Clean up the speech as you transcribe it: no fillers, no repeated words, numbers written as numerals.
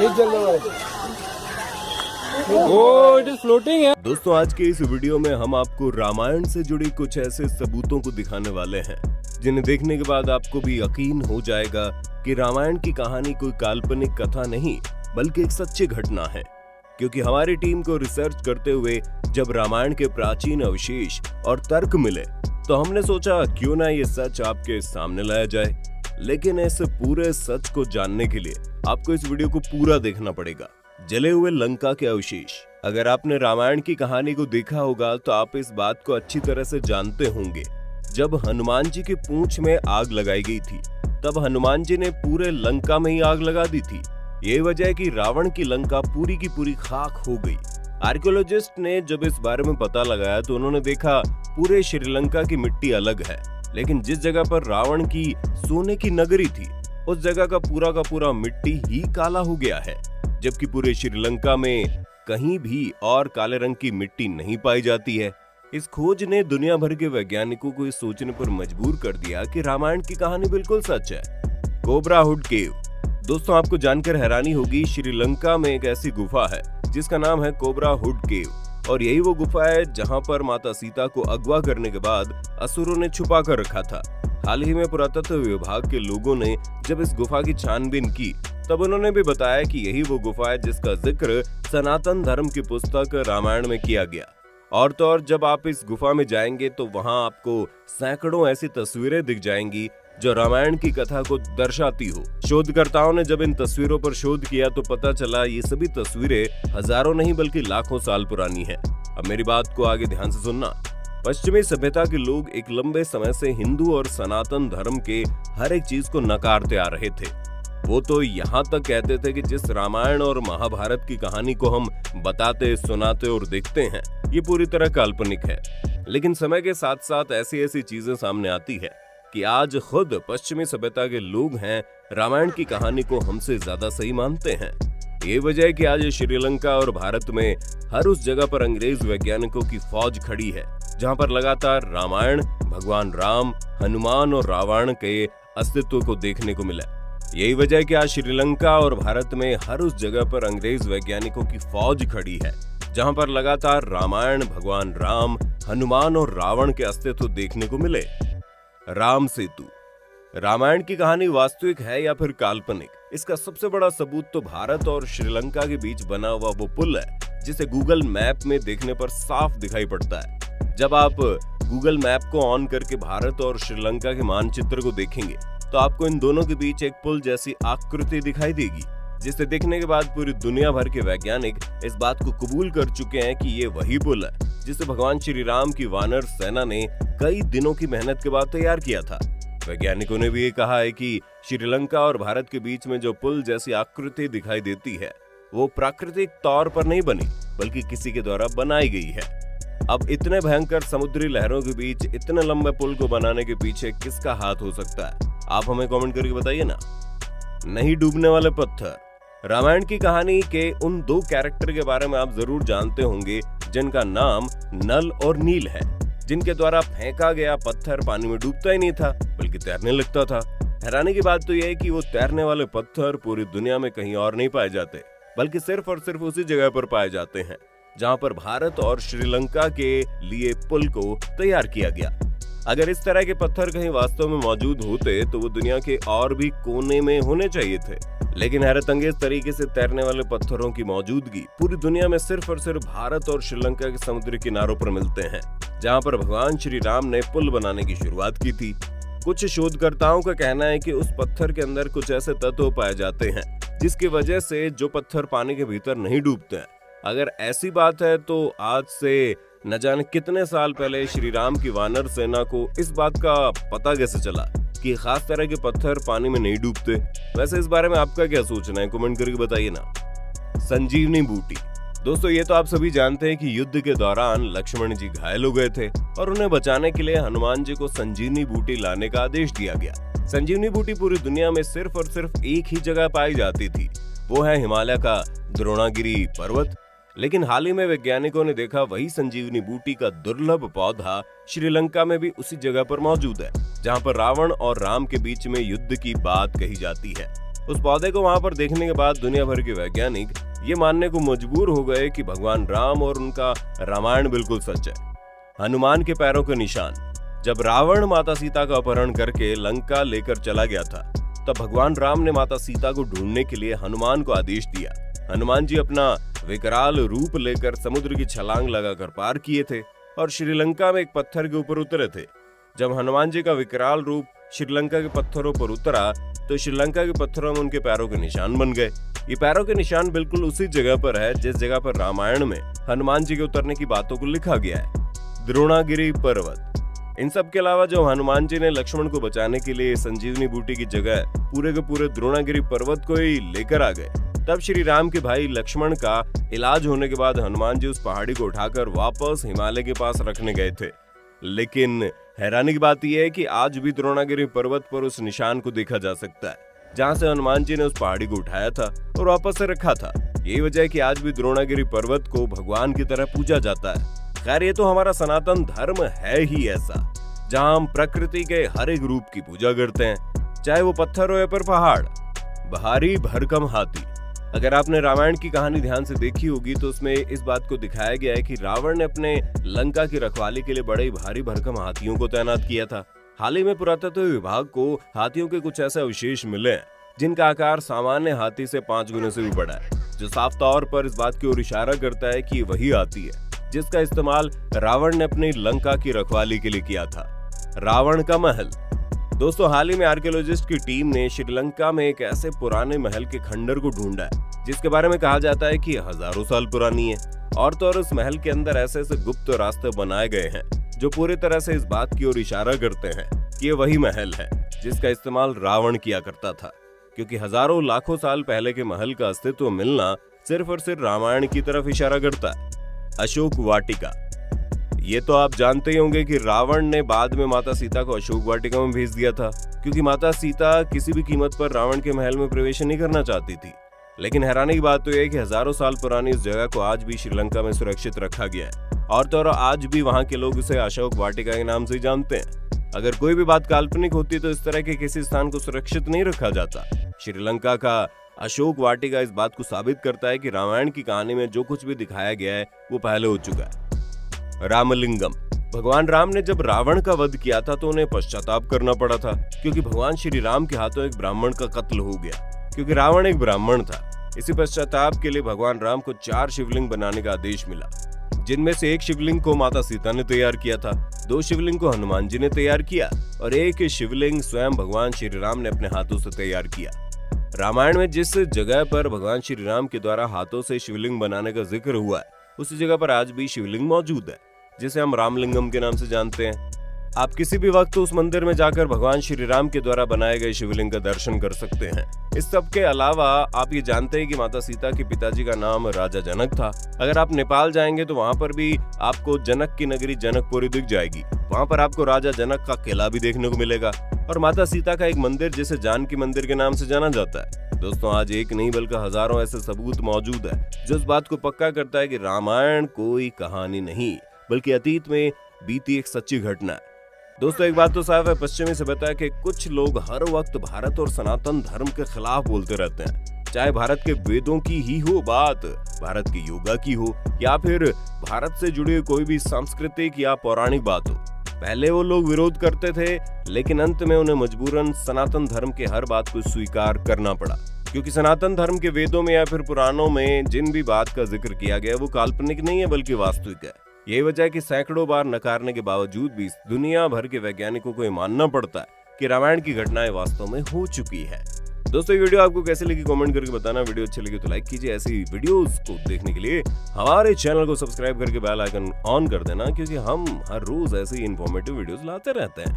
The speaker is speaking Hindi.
इट इज फ्लोटिंग है। दोस्तों, आज के इस वीडियो में हम आपको रामायण से जुड़ी कुछ ऐसे सबूतों को दिखाने वाले हैं जिन्हें देखने के बाद आपको भी यकीन हो जाएगा कि रामायण की कहानी कोई काल्पनिक कथा नहीं बल्कि एक सच्ची घटना है। क्योंकि हमारी टीम को रिसर्च करते हुए जब रामायण के प्राचीन अवशेष और तर्क मिले तो हमने सोचा क्यों ना ये सच आपके सामने लाया जाए। लेकिन इस पूरे सच को जानने के लिए आपको इस वीडियो को पूरा देखना पड़ेगा। जले हुए लंका के अवशेष। अगर आपने रामायण की कहानी को देखा होगा तो आप इस बात को अच्छी तरह से जानते होंगे। जब हनुमान जी की पूंछ में आग लगाई गई थी तब हनुमान जी ने पूरे लंका में ही आग लगा दी थी। यही वजह है कि रावण की लंका पूरी की पूरी खाक हो गई। आर्कियोलॉजिस्ट ने जब इस बारे में पता लगाया तो उन्होंने देखा पूरे श्रीलंका की मिट्टी अलग है, लेकिन जिस जगह पर रावण की सोने की नगरी थी उस जगह का पूरा मिट्टी ही काला हो गया है। जबकि पूरे श्रीलंका में कहीं भी और काले रंग की मिट्टी नहीं पाई जाती है। इस खोज ने दुनिया भर के वैज्ञानिकों को इस सोचने पर मजबूर कर दिया कि रामायण की कहानी बिल्कुल सच है। कोबरा हुड केव। दोस्तों, आपको जानकर हैरानी होगी, श्रीलंका में एक ऐसी गुफा है जिसका नाम है कोबरा हुड केव और यही वो गुफा है जहां पर माता सीता को अगवा करने के बाद असुरों ने छुपा कर रखा था। हाल ही में पुरातत्व विभाग के लोगों ने जब इस गुफा की छानबीन की तब उन्होंने भी बताया कि यही वो गुफा है जिसका जिक्र सनातन धर्म की पुस्तक रामायण में किया गया। और तो और जब आप इस गुफा में जाएंगे तो वहां आपको सैकड़ों ऐसी तस्वीरें दिख जाएंगी जो रामायण की कथा को दर्शाती हो। शोधकर्ताओं ने जब इन तस्वीरों पर शोध किया तो पता चला ये सभी तस्वीरें हजारों नहीं बल्कि लाखों साल पुरानी है। अब मेरी बात को आगे ध्यान से सुनना। पश्चिमी सभ्यता के लोग एक लंबे समय से हिंदू और सनातन धर्म के हर एक चीज को नकारते आ रहे थे। वो तो यहाँ तक कहते थे कि जिस रामायण और महाभारत की कहानी को हम बताते, सुनाते और देखते हैं ये पूरी तरह काल्पनिक है। लेकिन समय के साथ साथ ऐसी ऐसी चीजें सामने आती है कि आज खुद पश्चिमी सभ्यता के लोग हैं रामायण की कहानी को हमसे ज्यादा सही मानते हैं। ये वजह है कि आज श्रीलंका और भारत में हर उस जगह पर अंग्रेज वैज्ञानिकों की फौज खड़ी है जहां पर लगातार रामायण, भगवान राम, हनुमान और रावण के अस्तित्व को देखने को मिला। यही वजह है कि आज श्रीलंका और भारत में हर उस जगह पर अंग्रेज वैज्ञानिकों की फौज खड़ी है जहां पर लगातार रामायण, भगवान राम, हनुमान और रावण के अस्तित्व देखने को मिले। राम सेतु। रामायण की कहानी वास्तविक है या फिर काल्पनिक, इसका सबसे बड़ा सबूत तो भारत और श्रीलंका के बीच बना हुआ वो पुल है जिसे गूगल मैप में देखने पर साफ दिखाई पड़ता है। जब आप गूगल मैप को ऑन करके भारत और श्रीलंका के मानचित्र को देखेंगे तो आपको इन दोनों के बीच एक पुल जैसी आकृति दिखाई देगी, जिसे देखने के बाद पूरी दुनिया भर के वैज्ञानिक इस बात को कबूल कर चुके हैं कि ये वही पुल है जिसे भगवान श्री राम की वानर सेना ने कई दिनों की मेहनत के बाद तैयार किया था। वैज्ञानिकों ने भी ये कहा है कि श्रीलंका और भारत के बीच में जो पुल जैसी आकृति दिखाई देती है वो प्राकृतिक तौर पर नहीं बनी बल्कि किसी के द्वारा बनाई गई है। अब इतने भयंकर समुद्री लहरों के बीच इतने लंबे पुल को बनाने के पीछे किसका हाथ हो सकता है? आप हमें कमेंट करके बताइए ना। नहीं डूबने वाले पत्थर। रामायण की कहानी के उन दो कैरेक्टर के बारे में आप जरूर जानते होंगे जिनका नाम नल और नील है, जिनके द्वारा फेंका गया पत्थर पानी में डूबता ही नहीं था बल्कि तैरने लगता था। हैरानी की बात तो यह है कि वो तैरने वाले पत्थर पूरी दुनिया में कहीं और नहीं पाए जाते बल्कि सिर्फ और सिर्फ उसी जगह पर पाए जाते हैं जहां पर भारत और श्रीलंका के लिए पुल को तैयार किया गया। अगर इस तरह के पत्थर कहीं वास्तव में मौजूद होते तो वो दुनिया के और भी कोने में होने चाहिए थे। लेकिन हैरतअंगेज तरीके से तैरने वाले पत्थरों की मौजूदगी पूरी दुनिया में सिर्फ और सिर्फ भारत और श्रीलंका के समुद्री किनारों पर मिलते हैं जहां पर भगवान श्री राम ने पुल बनाने की शुरुआत की थी। कुछ शोधकर्ताओं का कहना है कि उस पत्थर के अंदर कुछ ऐसे तत्व पाए जाते हैं जिसकी वजह से जो पत्थर पानी के भीतर नहीं डूबते हैं। अगर ऐसी बात है तो आज से न जाने कितने साल पहले श्री राम की वानर सेना को इस बात का पता कैसे चला कि खास तरह के पत्थर पानी में नहीं डूबते? वैसे इस बारे में आपका क्या सोचना है, कमेंट करके बताइए ना। संजीवनी बूटी। दोस्तों, ये तो आप सभी जानते हैं कि युद्ध के दौरान लक्ष्मण जी घायल हो गए थे और उन्हें बचाने के लिए हनुमान जी को संजीवनी बूटी लाने का आदेश दिया गया। संजीवनी बूटी पूरी दुनिया में सिर्फ और सिर्फ एक ही जगह पाई जाती थी, वो है हिमालय का द्रोणागिरी पर्वत। लेकिन हाल ही में वैज्ञानिकों ने देखा वही संजीवनी बूटी का दुर्लभ पौधा श्रीलंका में भी उसी जगह पर मौजूद है जहां पर रावण और राम के बीच में युद्ध की बात कही जाती है। उस पौधे को वहां पर देखने के बाद दुनिया भर के वैज्ञानिक ये मानने को मजबूर हो गए कि भगवान राम और उनका रामायण बिल्कुल सच है। हनुमान के पैरों के निशान। जब रावण माता सीता का अपहरण करके लंका लेकर चला गया था, तब भगवान राम ने माता सीता को ढूंढने के लिए हनुमान को आदेश दिया। हनुमान जी अपना विकराल रूप लेकर समुद्र की छलांग लगाकर पार किए थे और श्रीलंका में एक पत्थर के ऊपर उतरे थे। जब हनुमान जी का विकराल रूप श्रीलंका के पत्थरों पर उतरा तो श्रीलंका के पत्थरों में उनके पैरों के निशान बन गए। ये पैरों के निशान बिल्कुल उसी जगह पर है जिस जगह पर रामायण में हनुमान जी के उतरने की बातों को लिखा गया है, द्रोणागिरी पर्वत। इन सब के अलावा जब हनुमान जी ने लक्ष्मण को बचाने के लिए संजीवनी बूटी की जगह पूरे के पूरे द्रोणागिरी पर्वत को ही लेकर आ गए, तब श्री राम के भाई लक्ष्मण का इलाज होने के बाद हनुमान जी उस पहाड़ी को उठाकर वापस हिमालय के पास रखने गए थे। लेकिन हैरानी की बात यह है कि आज भी द्रोणागिरी पर्वत पर उस निशान को देखा जा सकता है जहां से हनुमान जी ने उस पहाड़ी को उठाया था और वापस से रखा था। यही वजह है कि आज भी द्रोणागिरी पर्वत को भगवान की तरह पूजा जाता है। खैर, ये तो हमारा सनातन धर्म है ही ऐसा, जहां हम प्रकृति के हर एक रूप की पूजा करते हैं, चाहे वो पत्थर हो या फिर पहाड़। भारी भरकम हाथी। अगर आपने रामायण की कहानी ध्यान से देखी होगी तो उसमें इस बात को दिखाया गया है कि रावण ने अपने लंका की रखवाली के लिए बड़े भारी भरकम हाथियों को तैनात किया था। हाल ही में पुरातत्व विभाग को हाथियों के कुछ ऐसे अवशेष मिले हैं जिनका आकार सामान्य हाथी से 5 गुने से भी बड़ा है, जो साफ तौर पर इस बात की ओर इशारा करता है कि ये वही हाथी है जिसका इस्तेमाल रावण ने अपनी लंका की रखवाली के लिए किया था। रावण का महल। दोस्तों, हाल ही में आर्कियोलॉजिस्ट की टीम ने श्रीलंका में एक ऐसे पुराने महल के खंडर को ढूंढा है जिसके बारे में कहा जाता है कि हजारों साल पुरानी है। और तो और उस महल के अंदर ऐसे ऐसे गुप्त रास्ते बनाए गए हैं जो पूरी तरह से इस बात की ओर इशारा करते हैं कि ये वही महल है जिसका इस्तेमाल रावण किया करता था, क्योंकि हजारों लाखों साल पहले के महल का अस्तित्व मिलना सिर्फ और सिर्फ रामायण की तरफ इशारा करता है। अशोक वाटिका। ये तो आप जानते ही होंगे कि रावण ने बाद में माता सीता को अशोक वाटिका में भेज दिया था, क्योंकि माता सीता किसी भी कीमत पर रावण के महल में प्रवेश नहीं करना चाहती थी। लेकिन हैरानी की बात तो यह है कि हजारों साल पुरानी इस जगह को आज भी श्रीलंका में सुरक्षित रखा गया है और तो और आज भी वहां के लोग इसे अशोक वाटिका के नाम से जानते हैं। अगर कोई भी बात काल्पनिक होती तो इस तरह के किसी स्थान को सुरक्षित नहीं रखा जाता। श्रीलंका का अशोक वाटिका इस बात को साबित करता है कि रामायण की कहानी में जो कुछ भी दिखाया गया है वो पहले हो चुका है। रामलिंगम। भगवान राम ने जब रावण का वध किया था तो उन्हें पश्चाताप करना पड़ा था, क्योंकि भगवान श्री राम के हाथों एक ब्राह्मण का कत्ल हो गया, क्योंकि रावण एक ब्राह्मण था। इसी पश्चाताप के लिए भगवान राम को 4 शिवलिंग बनाने का आदेश मिला, जिनमें से एक शिवलिंग को माता सीता ने तैयार किया था, 2 शिवलिंग को हनुमान जी ने तैयार किया और एक शिवलिंग स्वयं भगवान श्री राम ने अपने हाथों से तैयार किया। रामायण में जिस जगह पर भगवान श्री राम के द्वारा हाथों से शिवलिंग बनाने का जिक्र हुआ है, उसी जगह पर आज भी शिवलिंग मौजूद है, जिसे हम रामलिंगम के नाम से जानते हैं। आप किसी भी वक्त उस मंदिर में जाकर भगवान श्री राम के द्वारा बनाए गए शिवलिंग का दर्शन कर सकते हैं। इस सब के अलावा आप ये जानते हैं कि माता सीता के पिताजी का नाम राजा जनक था। अगर आप नेपाल जाएंगे तो वहाँ पर भी आपको जनक की नगरी जनकपुरी दिख जाएगी। वहाँ पर आपको राजा जनक का किला भी देखने को मिलेगा और माता सीता का एक मंदिर जिसे जानकी मंदिर के नाम से जाना जाता है। दोस्तों, आज एक नहीं बल्कि हजारों ऐसे सबूत मौजूद है जो इस बात को पक्का करता है कि रामायण कोई कहानी नहीं बल्कि अतीत में बीती एक सच्ची घटना है। दोस्तों, एक बात तो साफ है, पश्चिमी सभ्यता के कुछ लोग हर वक्त भारत और सनातन धर्म के खिलाफ बोलते रहते हैं, चाहे भारत के वेदों की ही हो बात, भारत के योगा की हो या फिर भारत से जुड़ी कोई भी सांस्कृतिक या पौराणिक बात हो। पहले वो लोग विरोध करते थे, लेकिन अंत में उन्हें मजबूरन सनातन धर्म के हर बात को स्वीकार करना पड़ा, क्योंकि सनातन धर्म के वेदों में या फिर पुराणों में जिन भी बात का जिक्र किया गया वो काल्पनिक नहीं है बल्कि वास्तविक है। यही वजह है कि सैकड़ों बार नकारने के बावजूद भी दुनिया भर के वैज्ञानिकों को ये मानना पड़ता है कि रामायण की घटनाएं वास्तव में हो चुकी है। दोस्तों, ये वीडियो आपको कैसे लगी कमेंट करके बताना। वीडियो अच्छी लगी तो लाइक कीजिए। ऐसी वीडियोस को देखने के लिए हमारे चैनल को सब्सक्राइब करके बेल आइकन ऑन कर देना, क्योंकि हम हर रोज ऐसी इंफॉर्मेटिव वीडियोस लाते रहते हैं।